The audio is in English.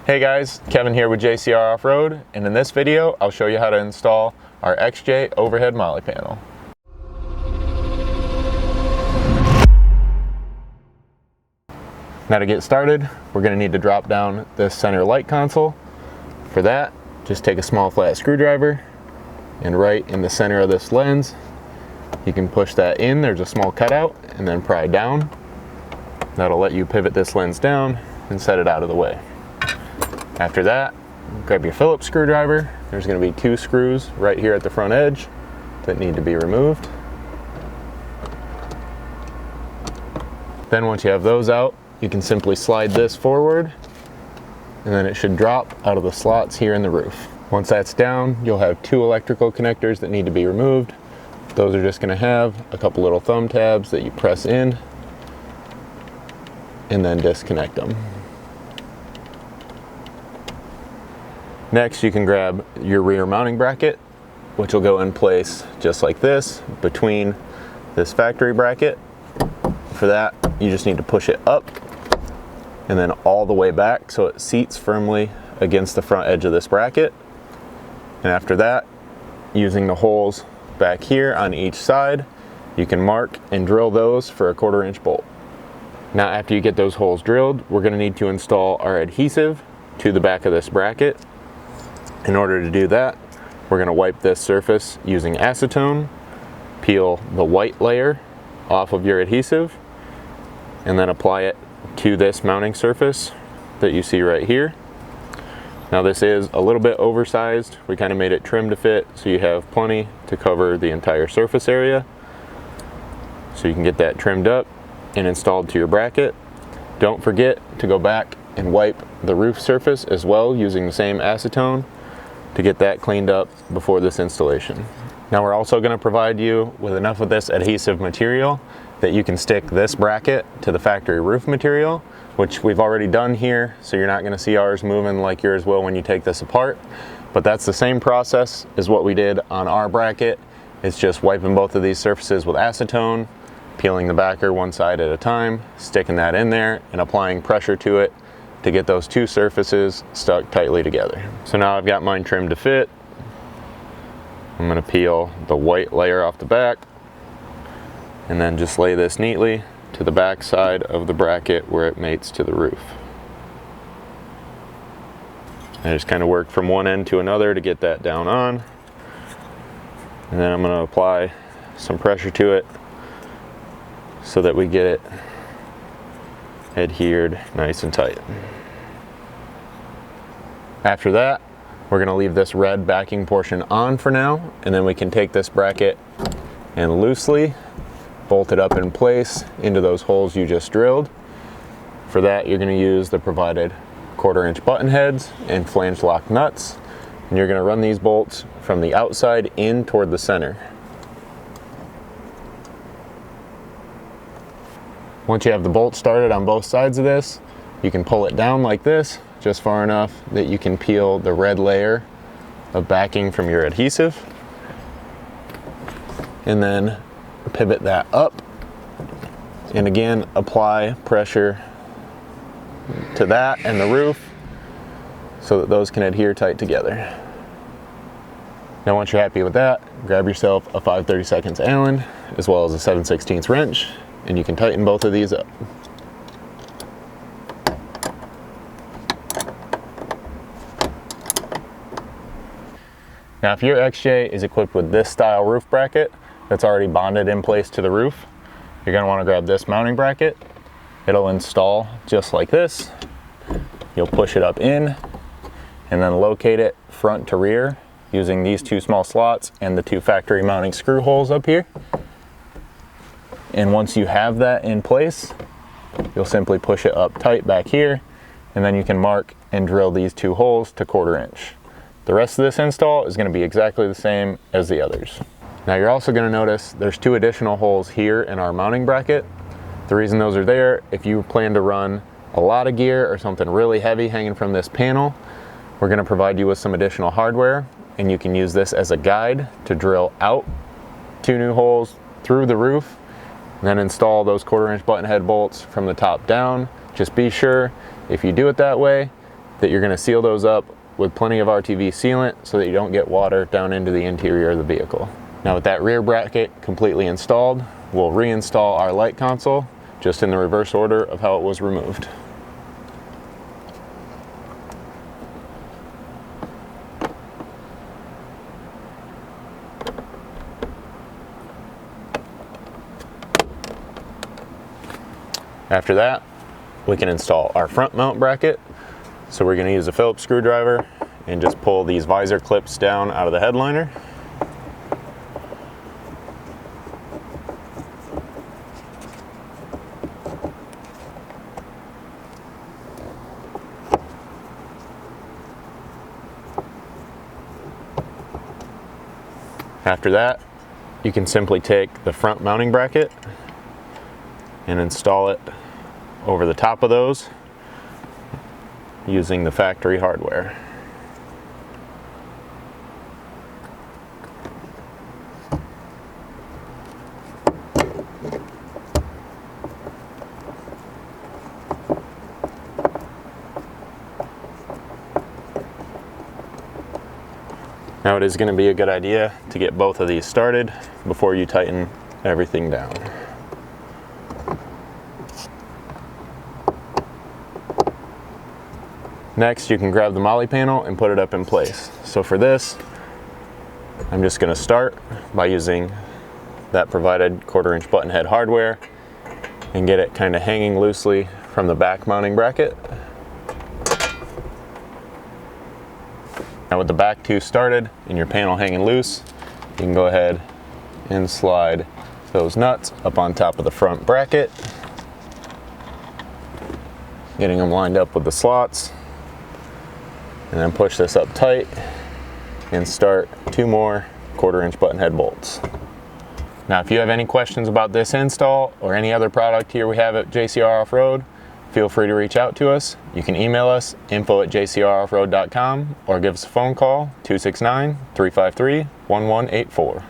Hey guys, Kevin here with JcrOffroad, and in this video I'll show you how to install our XJ Overhead MOLLE Panel. Now to get started, we're going to need to drop down this center light console. For that, just take a small flat screwdriver and right in the center of this lens, you can push that in. There's a small cutout, and then pry down. That'll let you pivot this lens down and set it out of the way. After that, grab your Phillips screwdriver. There's going to be 2 screws right here at the front edge that need to be removed. Then once you have those out, you can simply slide this forward, and then it should drop out of the slots here in the roof. Once that's down, you'll have 2 electrical connectors that need to be removed. Those are just going to have a couple little thumb tabs that you press in and then disconnect them. Next, you can grab your rear mounting bracket, which will go in place just like this between this factory bracket. For that, you just need to push it up and then all the way back so it seats firmly against the front edge of this bracket. And after that, using the holes back here on each side, you can mark and drill those for a 1/4 inch bolt. Now after you get those holes drilled, we're going to need to install our adhesive to the back of this bracket. In order to do that, we're going to wipe this surface using acetone, peel the white layer off of your adhesive, and then apply it to this mounting surface that you see right here. Now this is a little bit oversized. We kind of made it trim to fit so you have plenty to cover the entire surface area. So you can get that trimmed up and installed to your bracket. Don't forget to go back and wipe the roof surface as well using the same acetone to get that cleaned up before this installation. Now we're also going to provide you with enough of this adhesive material that you can stick this bracket to the factory roof material, which we've already done here, so you're not going to see ours moving like yours will when you take this apart. But that's the same process as what we did on our bracket. It's just wiping both of these surfaces with acetone, peeling the backer one side at a time, sticking that in there, and applying pressure to it to get those 2 surfaces stuck tightly together. So now I've got mine trimmed to fit. I'm going to peel the white layer off the back and then just lay this neatly to the back side of the bracket where it mates to the roof. I just kind of work from one end to another to get that down on, and then I'm going to apply some pressure to it so that we get it adhered nice and tight. After that, we're going to leave this red backing portion on for now, and then we can take this bracket and loosely bolt it up in place into those holes you just drilled. For that, you're going to use the provided 1/4 inch button heads and flange lock nuts, and you're going to run these bolts from the outside in toward the center. Once you have the bolt started on both sides of this, you can pull it down like this, just far enough that you can peel the red layer of backing from your adhesive, and then pivot that up, and again apply pressure to that and the roof so that those can adhere tight together. Now once you're happy with that, grab yourself a 5/32 Allen as well as a 7/16 wrench, and you can tighten both of these up. Now if your XJ is equipped with this style roof bracket that's already bonded in place to the roof, you're going to want to grab this mounting bracket. It'll install just like this. You'll push it up in and then locate it front to rear using these 2 small slots and the 2 factory mounting screw holes up here. And once you have that in place, you'll simply push it up tight back here, and then you can mark and drill these 2 holes to 1/4 inch. The rest of this install is going to be exactly the same as the others. Now you're also going to notice there's 2 additional holes here in our mounting bracket. The reason those are there, if you plan to run a lot of gear or something really heavy hanging from this panel, we're going to provide you with some additional hardware, and you can use this as a guide to drill out 2 new holes through the roof, and then install those 1/4 inch button head bolts from the top down. Just be sure if you do it that way that you're going to seal those up with plenty of RTV sealant so that you don't get water down into the interior of the vehicle. Now with that rear bracket completely installed, we'll reinstall our light console just in the reverse order of how it was removed. After that, we can install our front mount bracket. So we're going to use a Phillips screwdriver and just pull these visor clips down out of the headliner. After that, you can simply take the front mounting bracket and install it over the top of those using the factory hardware. Now it is going to be a good idea to get both of these started before you tighten everything down. Next, you can grab the MOLLE panel and put it up in place. So for this, I'm just going to start by using that provided 1/4 inch button head hardware and get it kind of hanging loosely from the back mounting bracket. Now with the back two started and your panel hanging loose, you can go ahead and slide those nuts up on top of the front bracket, getting them lined up with the slots, and then push this up tight and start 2 more 1/4 inch button head bolts. Now if you have any questions about this install or any other product here we have at JCR Off-Road, feel free to reach out to us. You can email us info@jcroffroad.com or give us a phone call 269-353-1184.